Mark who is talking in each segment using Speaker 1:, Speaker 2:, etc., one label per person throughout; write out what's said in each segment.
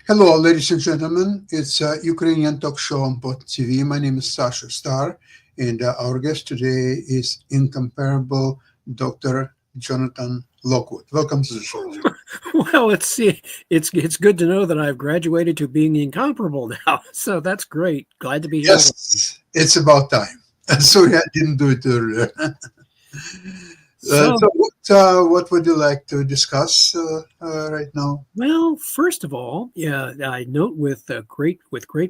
Speaker 1: Hello, ladies and gentlemen. It's a Ukrainian talk show on POT TV. My name is Sasha Star, and our guest today is incomparable Dr. Jonathan Lockwood. Welcome to the show.
Speaker 2: Well, it's good to know that I've graduated to being incomparable now. So that's great. Glad to be here.
Speaker 1: Yes, it's about time. Sorry, I didn't do it earlier. What would you like to discuss right now?
Speaker 2: Well, first of all, yeah, I note with great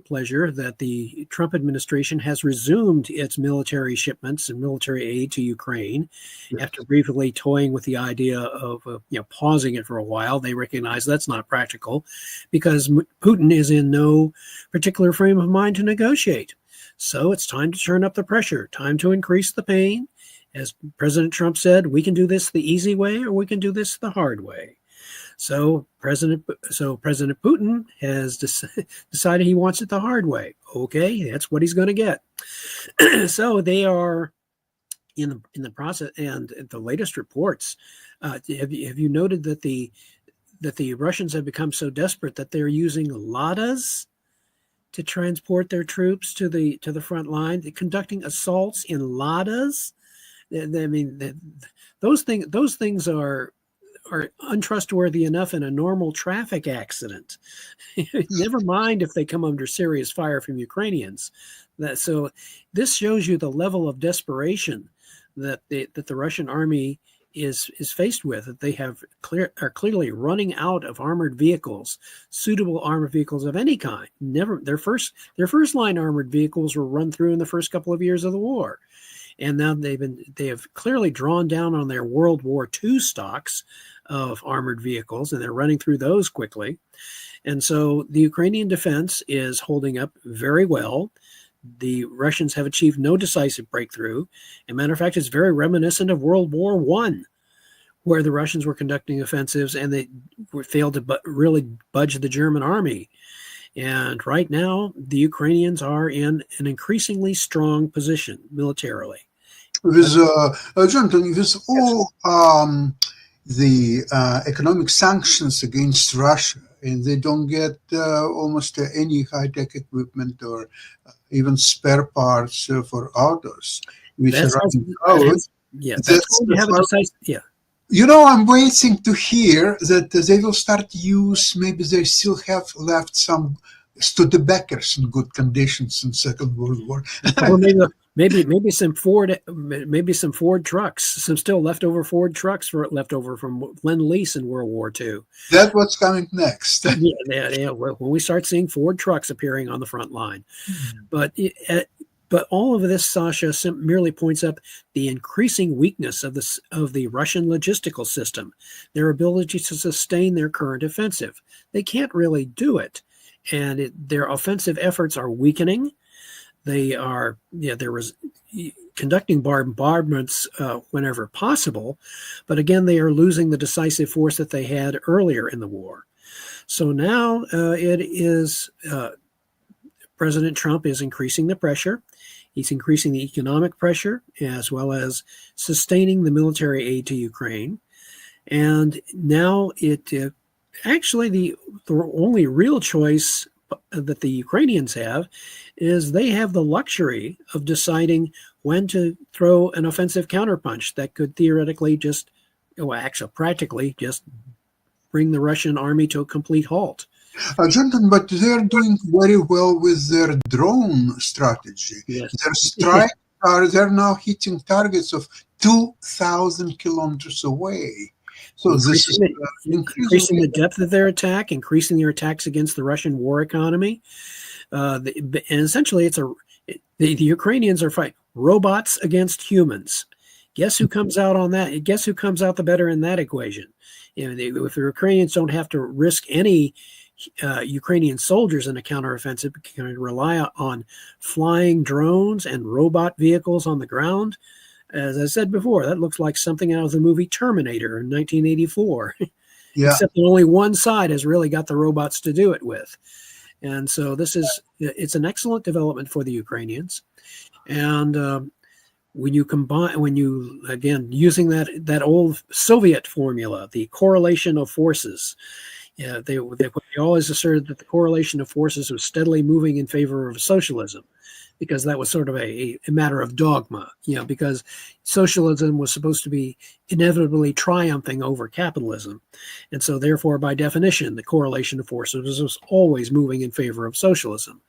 Speaker 2: pleasure that the Trump administration has resumed its military shipments and military aid to Ukraine.
Speaker 1: Yes.
Speaker 2: After briefly toying with the idea of pausing it for a while. They recognize that's not practical because Putin is in no particular frame of mind to negotiate. So it's time to turn up the pressure, time to increase the pain. As President Trump said, we can do this the easy way or we can do this the hard way. So President Putin has decided he wants it the hard way. Okay, that's what he's going to get. So they are in the process, and the latest reports. Have you noted that the Russians have become so desperate that they're using Ladas to transport their troops to the front line? They're conducting assaults in Ladas. I mean, those things are untrustworthy enough in a normal traffic accident. Never mind if they come under serious fire from Ukrainians. So this shows you the level of desperation that the Russian army is faced with. That they are clearly running out of armored vehicles, suitable armored vehicles of any kind. Their first line armored vehicles were run through in the first couple of years of the war. And now they have clearly drawn down on their World War II stocks of armored vehicles, and they're running through those quickly. And so the Ukrainian defense is holding up very well. The Russians have achieved no decisive breakthrough. As a matter of fact, it's very reminiscent of World War I, where the Russians were conducting offensives and they failed to really budge the German army. And right now, the Ukrainians are in an increasingly strong position militarily.
Speaker 1: With Jonathan, with all the economic sanctions against Russia, and they don't get almost any high-tech equipment or even spare parts for autos, which are running out. You know, I'm waiting to hear that they will start use. Maybe they still have left some Studebakers in good conditions in Second World War.
Speaker 2: Or maybe some Ford trucks, some still leftover Ford trucks leftover from Lend-Lease in World War II.
Speaker 1: That's what's coming next.
Speaker 2: Yeah. When we start seeing Ford trucks appearing on the front line, but all of this, Sasha, merely points up the increasing weakness of the Russian logistical system, their ability to sustain their current offensive. They can't really do it. And their offensive efforts are weakening. They are, conducting bombardments whenever possible, but again, they are losing the decisive force that they had earlier in the war. So now it is President Trump is increasing the pressure. He's increasing the economic pressure as well as sustaining the military aid to Ukraine. And now actually, the only real choice that the Ukrainians have is they have the luxury of deciding when to throw an offensive counterpunch that could theoretically practically just bring the Russian army to a complete halt.
Speaker 1: Jonathan, but they're doing very well with their drone strategy.
Speaker 2: Yes.
Speaker 1: Their strikes they're now hitting targets of 2,000 kilometers away. So
Speaker 2: increasing the depth of their attack, increasing their attacks against the Russian war economy, and essentially the Ukrainians are fighting robots against humans. Guess who comes out on that? Guess who comes out the better in that equation? If the Ukrainians don't have to risk any Ukrainian soldiers in a counteroffensive, can rely on flying drones and robot vehicles on the ground. As I said before, that looks like something out of the movie Terminator in 1984. Yeah. Except that only one side has really got the robots to do it with. And so it's an excellent development for the Ukrainians. And when you again, using that old Soviet formula, the correlation of forces, Yeah, they always asserted that the correlation of forces was steadily moving in favor of socialism, because that was sort of a matter of dogma, because socialism was supposed to be inevitably triumphing over capitalism. And so, therefore, by definition, the correlation of forces was always moving in favor of socialism.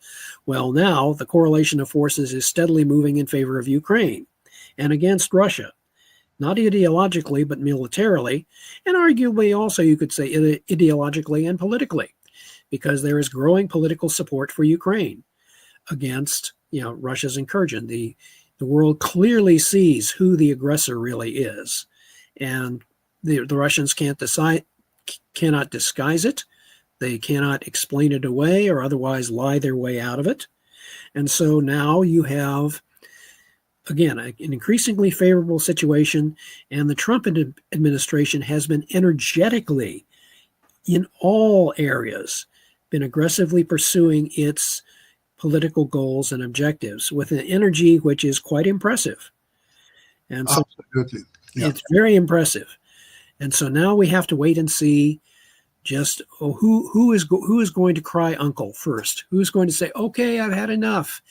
Speaker 2: Well, now the correlation of forces is steadily moving in favor of Ukraine and against Russia. Not ideologically, but militarily, and arguably also, you could say, ideologically and politically, because there is growing political support for Ukraine against, Russia's incursion. The world clearly sees who the aggressor really is, and the Russians cannot disguise it. They cannot explain it away or otherwise lie their way out of it. And so now you have, again, an increasingly favorable situation, and the Trump administration has been energetically, in all areas, been aggressively pursuing its political goals and objectives with an energy which is quite impressive. And so
Speaker 1: Absolutely. Yeah.
Speaker 2: It's very impressive. And so now we have to wait and see just who is going to cry uncle first, who's going to say, okay, I've had enough.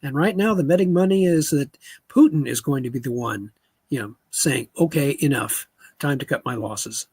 Speaker 2: And right now, the betting money is that Putin is going to be the one, saying, okay, enough, time to cut my losses.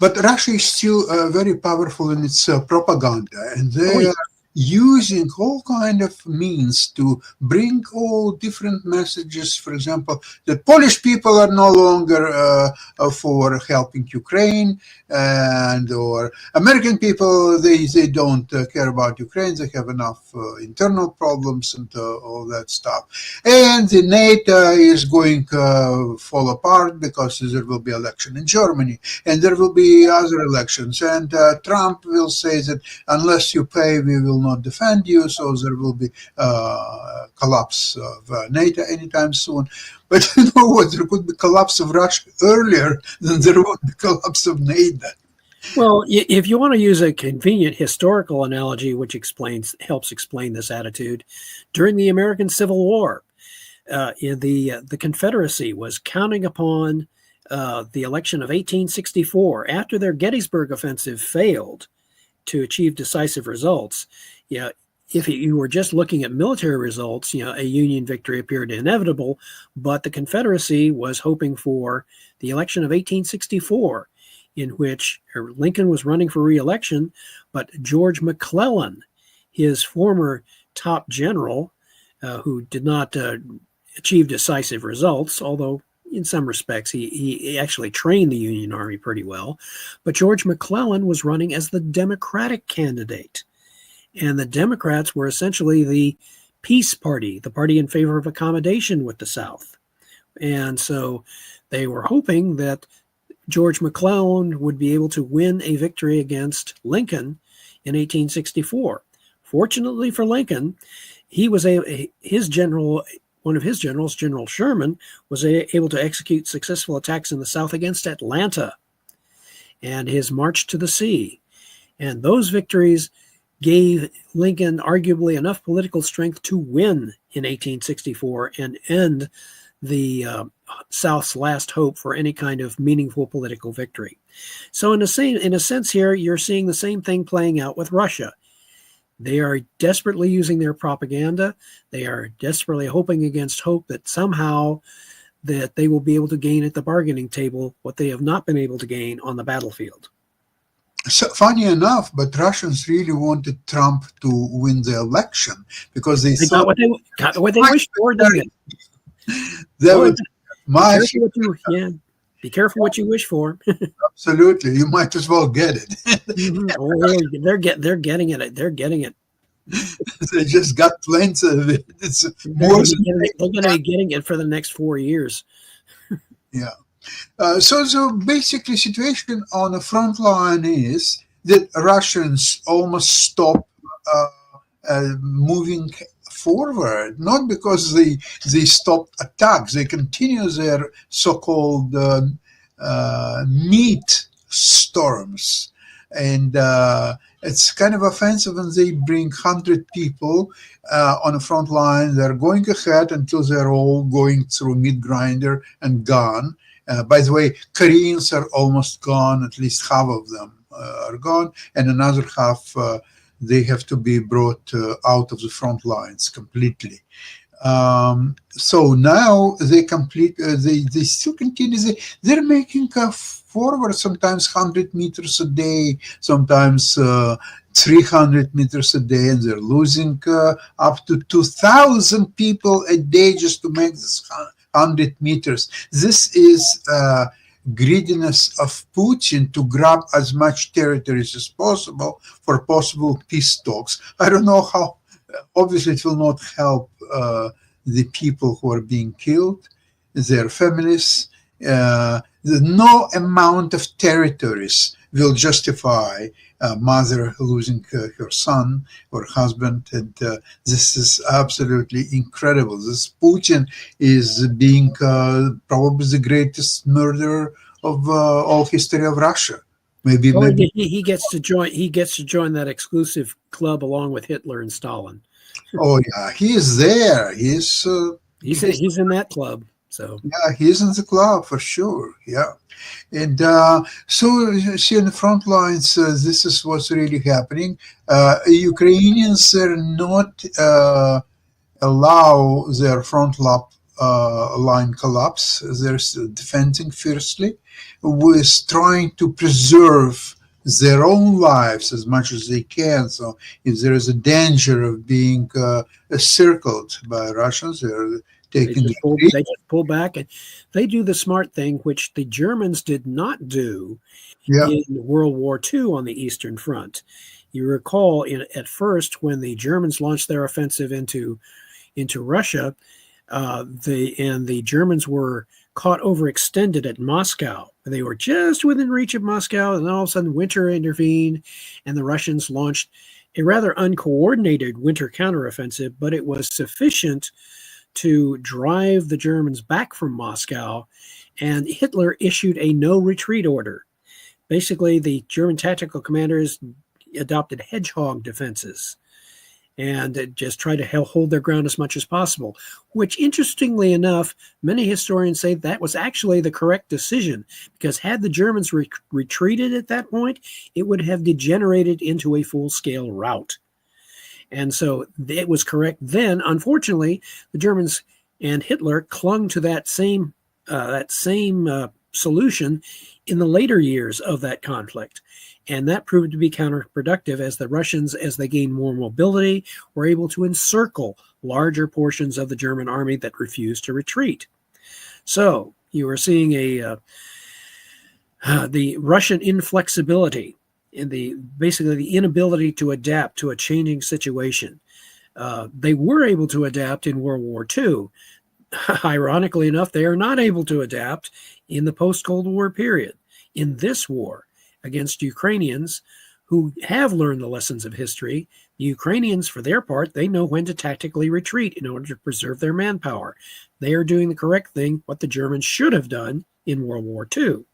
Speaker 1: But Russia is still very powerful in its propaganda, and they
Speaker 2: Oh, yeah.
Speaker 1: are using all kind of means to bring all different messages. For example, that Polish people are no longer for helping Ukraine, and or American people, they don't care about Ukraine. They have enough internal problems and all that stuff. And the NATO is going to fall apart because there will be election in Germany, and there will be other elections. And Trump will say that unless you pay, we will not defend you. So there will be collapse of NATO anytime soon. But you know what? There could be collapse of Russia earlier than there would be collapse of NATO.
Speaker 2: Well, if you want to use a convenient historical analogy, which helps explain this attitude, during the American Civil War, the Confederacy was counting upon the election of 1864 after their Gettysburg offensive failed to achieve decisive results. If you were just looking at military results, a Union victory appeared inevitable, but the Confederacy was hoping for the election of 1864, in which Lincoln was running for re-election, but George McClellan, his former top general, who did not achieve decisive results, although in some respects he actually trained the Union Army pretty well, but George McClellan was running as the Democratic candidate. And the Democrats were essentially the peace party, the party in favor of accommodation with the South. And so they were hoping that George McClellan would be able to win a victory against Lincoln in 1864. Fortunately for Lincoln, one of his generals, General Sherman, was able to execute successful attacks in the South against Atlanta and his march to the sea. And those victories gave Lincoln arguably enough political strength to win in 1864 and end the South's last hope for any kind of meaningful political victory. So in a sense here, you're seeing the same thing playing out with Russia. They are desperately using their propaganda. They are desperately hoping against hope that somehow that they will be able to gain at the bargaining table what they have not been able to gain on the battlefield.
Speaker 1: So funny enough, but Russians really wanted Trump to win the election because they
Speaker 2: got what they wished for. Be careful what you wish for.
Speaker 1: Absolutely, you might as well get it.
Speaker 2: They're getting it. They're getting it.
Speaker 1: They just got plenty of it.
Speaker 2: They're going to be getting it for the next 4 years.
Speaker 1: Yeah. So basically, situation on the front line is that Russians almost stop moving forward, not because they stopped attacks. They continue their so-called meat storms. And it's kind of offensive when they bring 100 people on the front line. They're going ahead until they're all going through meat grinder and gone. By the way, Koreans are almost gone, at least half of them. are gone, and another half they have to be brought out of the front lines completely. So now they they still continue. They're making forward sometimes 100 meters a day, sometimes 300 meters a day, and they're losing up to 2,000 people a day just to make this 100 meters. This is greediness of Putin to grab as much territories as possible for possible peace talks. I don't know how. Obviously, it will not help the people who are being killed, their families. No amount of territories will justify a mother losing her son or husband, and this is absolutely incredible. This Putin is being probably the greatest murderer of all history of Russia. Maybe
Speaker 2: he gets to join. He gets to join that exclusive club along with Hitler and Stalin.
Speaker 1: Oh yeah, he is there. He's
Speaker 2: in that club. So
Speaker 1: yeah, he's in the club for sure. Yeah, and so you see, in the front lines, this is what's really happening. Ukrainians are not allow their front line collapse. They're defending fiercely, with trying to preserve their own lives as much as they can. So if there is a danger of being circled by Russians, they're taking
Speaker 2: they just pull back, and they do the smart thing, which the Germans did not do in World War II on the Eastern Front. You recall, at first, when the Germans launched their offensive into Russia, the Germans were caught overextended at Moscow. They were just within reach of Moscow, and then all of a sudden winter intervened, and the Russians launched a rather uncoordinated winter counteroffensive, but it was sufficient to drive the Germans back from Moscow, and Hitler issued a no-retreat order. Basically, the German tactical commanders adopted hedgehog defenses and just tried to hold their ground as much as possible, which, interestingly enough, many historians say that was actually the correct decision, because had the Germans retreated at that point, it would have degenerated into a full-scale rout. And so it was correct then. Unfortunately, the Germans and Hitler clung to that same solution in the later years of that conflict. And that proved to be counterproductive, as the Russians, as they gained more mobility, were able to encircle larger portions of the German army that refused to retreat. So you are seeing the Russian inflexibility, and basically the inability to adapt to a changing situation. They were able to adapt in World War II. Ironically enough, they are not able to adapt in the post-Cold War period. In this war against Ukrainians, who have learned the lessons of history, the Ukrainians, for their part, they know when to tactically retreat in order to preserve their manpower. They are doing the correct thing, what the Germans should have done in World War II.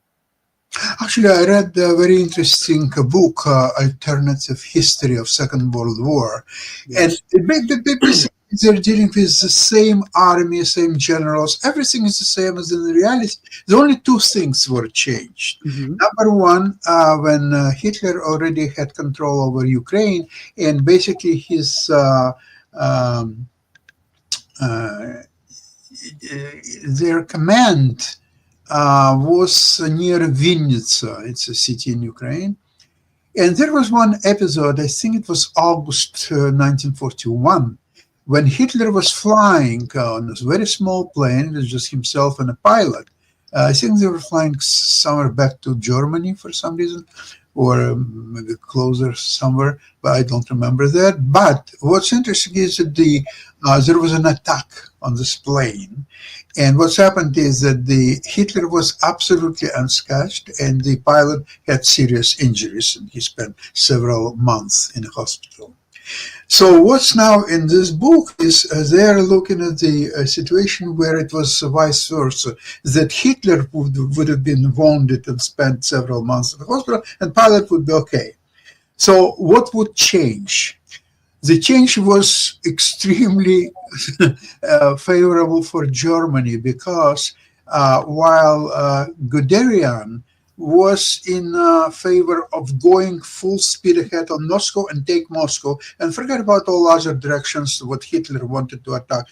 Speaker 1: Actually, I read a very interesting book, Alternative History of Second World War. Yes. And basically they're dealing with the same army, same generals. Everything is the same as in reality. The only two things were changed. Mm-hmm. Number one, when Hitler already had control over Ukraine, and basically his their command was near Vinnytsia. It's a city in Ukraine. And there was one episode, I think it was August 1941, when Hitler was flying on this very small plane. It was just himself and a pilot. I think they were flying somewhere back to Germany for some reason, or maybe closer somewhere, but I don't remember that. But what's interesting is that there was an attack on this plane. And what's happened is that Hitler was absolutely unscathed, and the pilot had serious injuries, and he spent several months in a hospital. So what's now in this book is they're looking at the situation where it was vice versa, that Hitler would have been wounded and spent several months in the hospital, and pilot would be okay. So what would change? The change was extremely favorable for Germany, because while Guderian was in favor of going full speed ahead on Moscow and take Moscow and forget about all other directions what Hitler wanted to attack.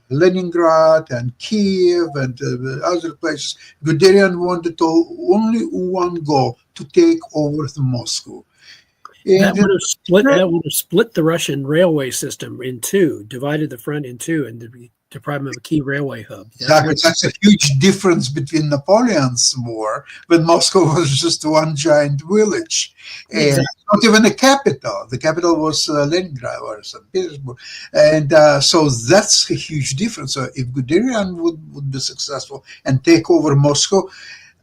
Speaker 1: Leningrad and Kiev and other places. Guderian wanted only one goal, to take over the Moscow.
Speaker 2: That would have split the Russian railway system in two, divided the front in two, and deprived them of a key railway hub.
Speaker 1: Exactly. That's a huge difference between Napoleon's war, when Moscow was just one giant village. And not even a capital. The capital was Leningrad or St. Petersburg. And so that's a huge difference. So if Guderian would be successful and take over Moscow,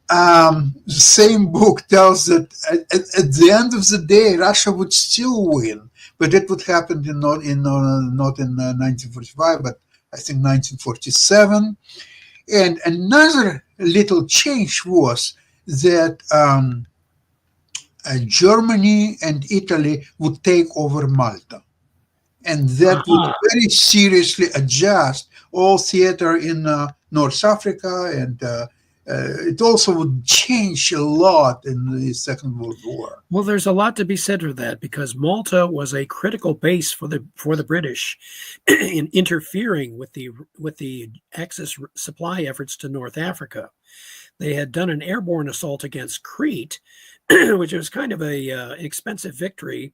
Speaker 1: the same book tells that at the end of the day, Russia would still win, but it would happen not in 1945, but I think 1947. And another little change was that Germany and Italy would take over Malta. And that would very seriously adjust all theater in North Africa, and it also would change a lot in the Second World War.
Speaker 2: Well, there's a lot to be said for that, because Malta was a critical base for the British in interfering with the Axis supply efforts to North Africa. They had done an airborne assault against Crete, which was kind of an expensive victory.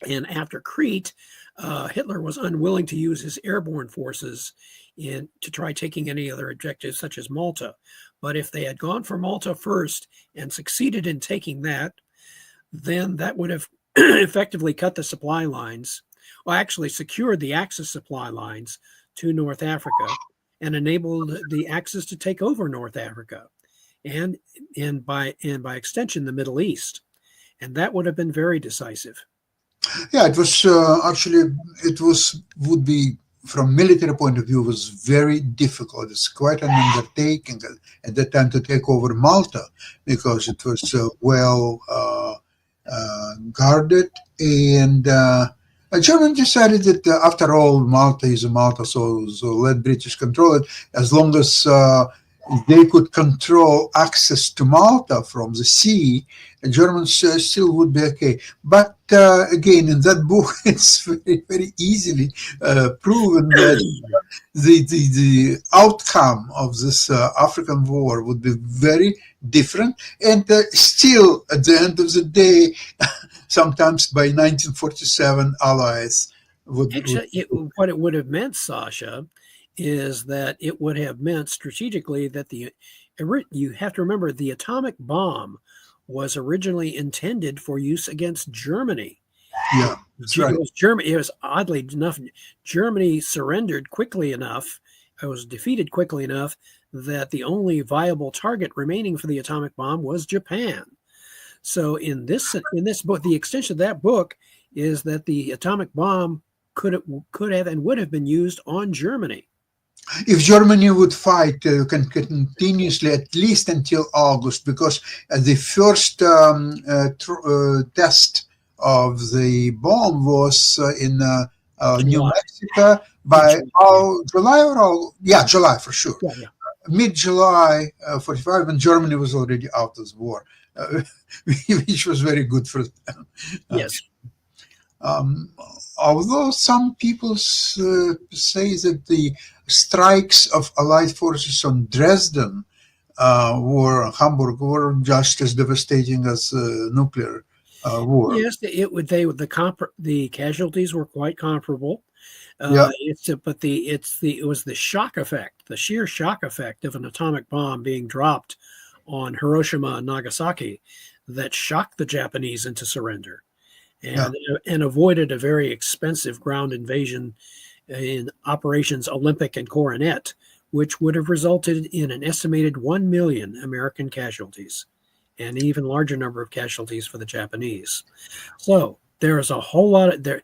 Speaker 2: And after Crete, Hitler was unwilling to use his airborne forces to try taking any other objectives, such as Malta. But if they had gone for Malta first and succeeded in taking that, then that would have effectively cut the supply lines, well, actually secured the Axis supply lines to North Africa and enabled the Axis to take over North Africa and by extension, the Middle East. And that would have been very decisive.
Speaker 1: Yeah, it was would be, from military point of view, was very difficult. It's quite an undertaking at that time to take over Malta, because it was well guarded, and Germany decided that after all, Malta is Malta, so let British control it, as long as they could control access to Malta from the sea. Germans still would be okay. But again, in that book, it's very, very easily proven that the outcome of this African war would be very different. And still, at the end of the day, sometimes by 1947, allies would...
Speaker 2: What it would have meant, Sasha, is that it would have meant strategically that you have to remember, the atomic bomb was originally intended for use against Germany.
Speaker 1: Yeah, that's right.
Speaker 2: It was oddly enough, Germany surrendered quickly enough. It was defeated quickly enough that the only viable target remaining for the atomic bomb was Japan. So in this book, the extension of that book is that the atomic bomb could have and would have been used on Germany.
Speaker 1: If Germany would fight continuously, at least until August, because the first test of the bomb was in New Mexico by July for sure.
Speaker 2: Yeah.
Speaker 1: Mid-July 45, when Germany was already out of the war, which was very good for them.
Speaker 2: Yes.
Speaker 1: Although some people say that the strikes of Allied forces on Dresden Hamburg were just as devastating as nuclear war.
Speaker 2: Yes, the casualties were quite comparable. It was the shock effect, the sheer shock effect of an atomic bomb being dropped on Hiroshima and Nagasaki that shocked the Japanese into surrender. And avoided a very expensive ground invasion in Operations Olympic and Coronet, which would have resulted in an estimated 1 million American casualties and an even larger number of casualties for the Japanese. So there is a whole lot of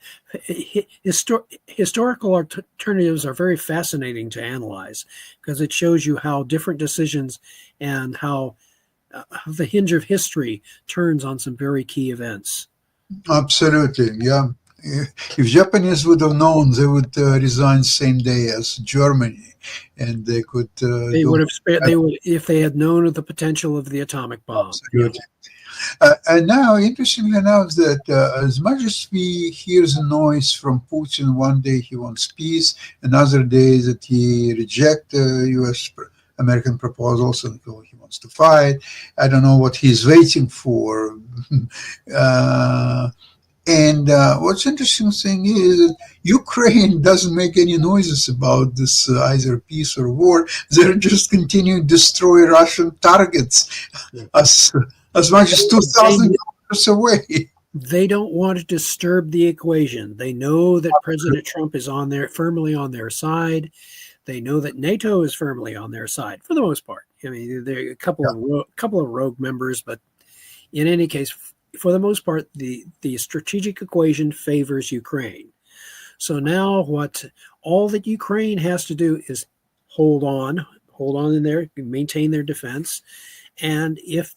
Speaker 2: historical alternatives are very fascinating to analyze, because it shows you how different decisions and how the hinge of history turns on some very key events.
Speaker 1: Absolutely, yeah. If Japanese would have known, they would resign same day as Germany, and they could.
Speaker 2: They would have spared. They would, if they had known of the potential of the atomic bomb.
Speaker 1: Absolutely. And now, interestingly enough, that as much as we hear the noise from Putin, one day he wants peace, another day that he rejects U.S. American proposals and he wants to fight. I don't know what he's waiting for. And what's interesting thing is that Ukraine doesn't make any noises about this either peace or war. They're just continuing to destroy Russian targets as much as 2,000 kilometers away.
Speaker 2: They don't want to disturb the equation. They know that President Trump is firmly on their side. They know that NATO is firmly on their side for the most part. I mean, there are a couple of rogue members, but in any case, for the most part, the strategic equation favors Ukraine. So now all that Ukraine has to do is hold on in there, maintain their defense. And if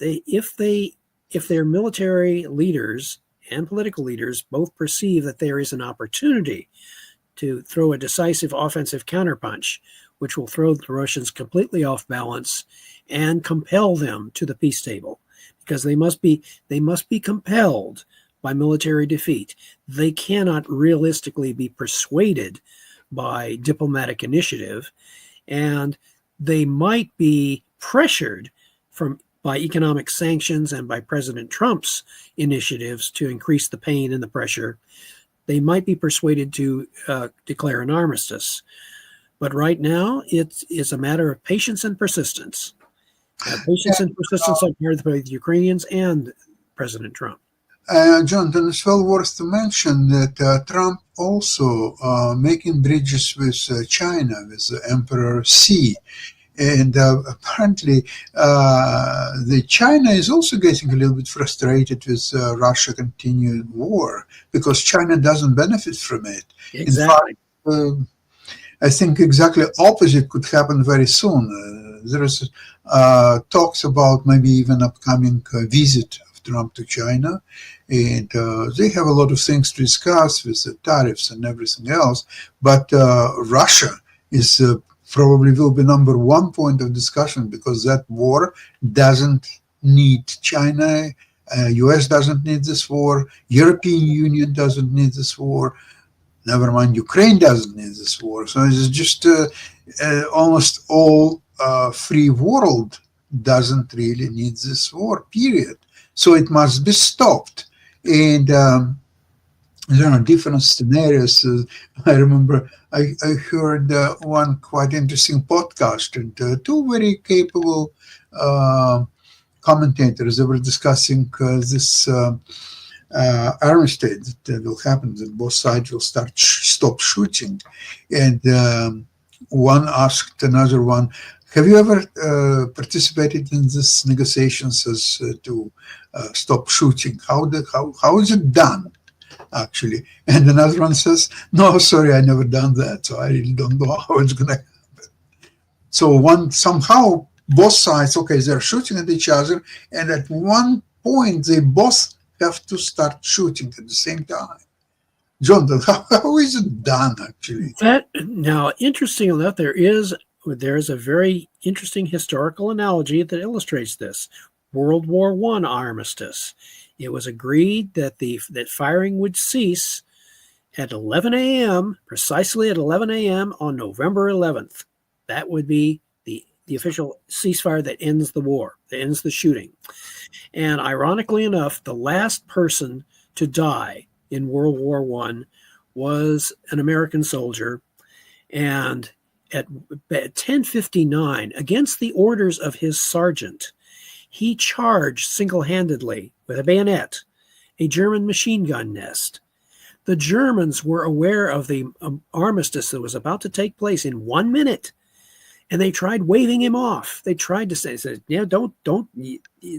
Speaker 2: their military leaders and political leaders both perceive that there is an opportunity to throw a decisive offensive counterpunch, which will throw the Russians completely off balance and compel them to the peace table, because they must be compelled by military defeat. They cannot realistically be persuaded by diplomatic initiative, and they might be pressured by economic sanctions and by President Trump's initiatives to increase the pain and the pressure. They might be persuaded to declare an armistice. But right now, it's a matter of patience and persistence. Patience and persistence on the part of the Ukrainians and President Trump.
Speaker 1: Jonathan, it's well worth to mention that Trump also making bridges with China, with Emperor Xi. And apparently, the China is also getting a little bit frustrated with Russia continued war because China doesn't benefit from it.
Speaker 2: Exactly.
Speaker 1: In fact, I think exactly opposite could happen very soon. There is talks about maybe even upcoming visit of Trump to China, and they have a lot of things to discuss with the tariffs and everything else. But Russia is probably will be number one point of discussion because that war doesn't need China. U.S. doesn't need this war. European Union doesn't need this war. Never mind, Ukraine doesn't need this war. So it's just almost all free world doesn't really need this war, period. So it must be stopped. And there are different scenarios. I remember I heard one quite interesting podcast, and two very capable commentators. They were discussing this armistice that will happen, that both sides will stop shooting. And one asked another one, have you ever participated in these negotiations as to stop shooting? How is it done, actually? And another one says, no, sorry, I never done that, so I really don't know how it's going to happen. So somehow both sides, okay, they're shooting at each other, and at one point they both have to start shooting at the same time. Jonathan, how is it done, actually?
Speaker 2: Now, interesting enough, there is a very interesting historical analogy that illustrates this. World War I armistice. It was agreed that that firing would cease at 11 a.m., precisely at 11 a.m. on November 11th. That would be the official ceasefire that ends the war, that ends the shooting. And ironically enough, the last person to die in World War I was an American soldier. And at 10:59, against the orders of his sergeant, he charged single-handedly with a bayonet a German machine gun nest. The Germans were aware of the armistice that was about to take place in 1 minute, and they tried waving him off. They tried to say, yeah, don't,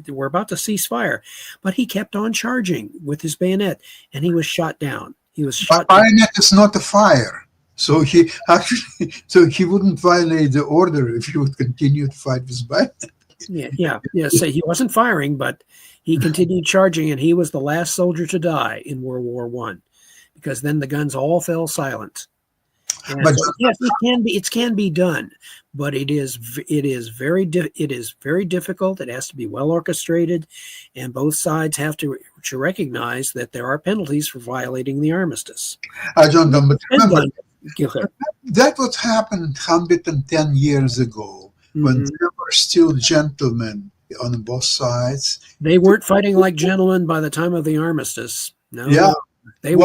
Speaker 2: we're about to cease fire. But he kept on charging with his bayonet, and he was shot down.
Speaker 1: Bayonet is not a fire. So he wouldn't violate the order if he would continue to fight with bayonet.
Speaker 2: Yeah. So he wasn't firing, but he continued charging, and he was the last soldier to die in World War I because then the guns all fell silent. And
Speaker 1: But
Speaker 2: so, yes, it can be done, but it is very difficult. It has to be well orchestrated, and both sides have to recognize that there are penalties for violating the armistice.
Speaker 1: John Dunn, but remember,
Speaker 2: Go ahead.
Speaker 1: that what happened 110 years ago when there were still gentlemen on both sides.
Speaker 2: They weren't fighting like gentlemen by the time of the armistice. No,
Speaker 1: Yeah.
Speaker 2: they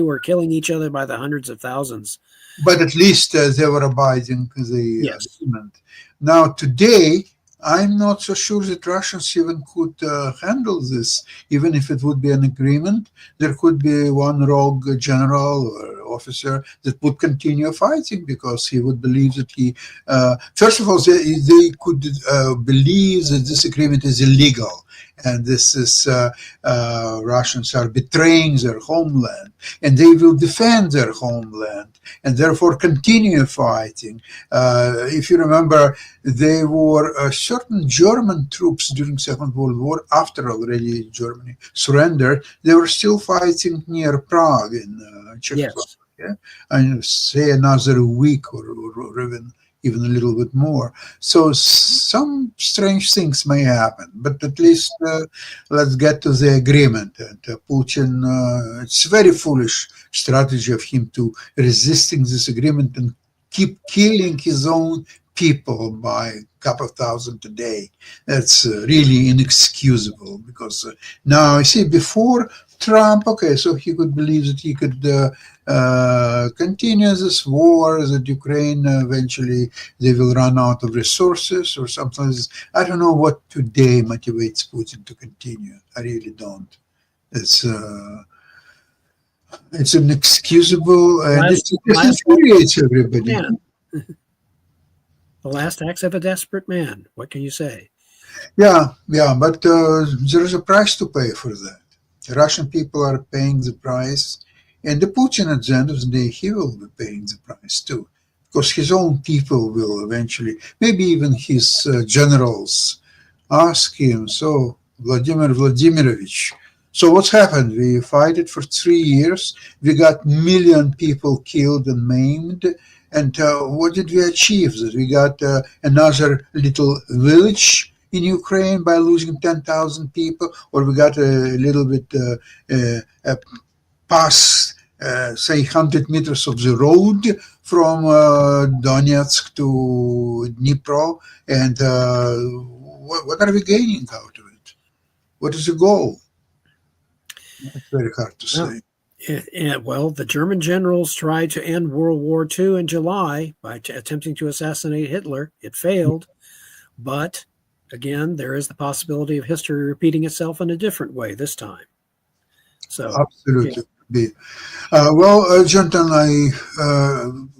Speaker 2: were killing each other by the hundreds of thousands.
Speaker 1: But at least they were abiding the
Speaker 2: Yes.
Speaker 1: agreement. Now, today, I'm not so sure that Russians even could handle this, even if it would be an agreement. There could be one rogue general or officer that would continue fighting because he would believe that first of all, they could believe that this agreement is illegal. And this is Russians are betraying their homeland, and they will defend their homeland, and therefore continue fighting. If you remember, there were certain German troops during Second World War, after already Germany surrendered, they were still fighting near Prague in Czechoslovakia.
Speaker 2: Yes.
Speaker 1: And say another week or even a little bit more. So some strange things may happen, but at least let's get to the agreement. And Putin, it's very foolish strategy of him to resisting this agreement and keep killing his own people by a couple of thousand a day. That's really inexcusable, because now, you see, before Trump, okay, so he could believe that he could continue this war, that Ukraine eventually they will run out of resources or something like this. I don't know what today motivates Putin to continue. I really don't. It's inexcusable, and it infuriates everybody.
Speaker 2: Yeah. The last acts of a desperate man. What can you say?
Speaker 1: Yeah, but there is a price to pay for that. The Russian people are paying the price, and the Putin at the end of the day, he will be paying the price too, because his own people will eventually, maybe even his generals, ask him, so Vladimir Vladimirovich, so what's happened? We fought it for 3 years, we got million people killed and maimed, and what did we achieve? That we got another little village in Ukraine by losing 10,000 people, or we got a little bit past, say, 100 meters of the road from Donetsk to Dnipro, and what are we gaining out of it? What is the goal? It's very hard to say.
Speaker 2: Well, the German generals tried to end World War II in July by attempting to assassinate Hitler. It failed, but again, there is the possibility of history repeating itself in a different way this time. So,
Speaker 1: absolutely. Yeah. Well, Jonathan, I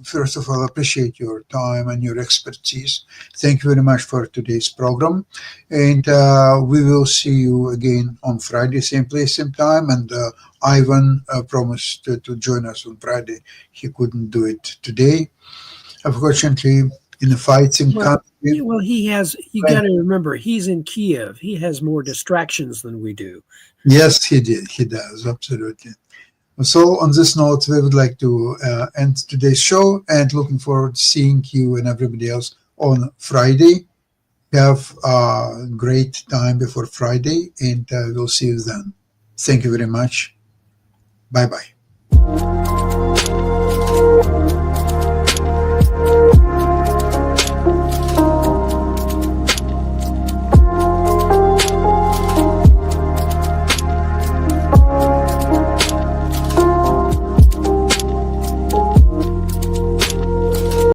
Speaker 1: first of all appreciate your time and your expertise. Thank you very much for today's program, and we will see you again on Friday, same place, same time. And Ivan promised to join us on Friday. He couldn't do it today, unfortunately. In a fighting country.
Speaker 2: Well, he has. You got to remember, he's in Kiev. He has more distractions than we do.
Speaker 1: Yes, he did. He does, absolutely. So on this note, we would like to end today's show, and looking forward to seeing you and everybody else on Friday. Have a great time before Friday, and we'll see you then. Thank you very much. Bye-bye.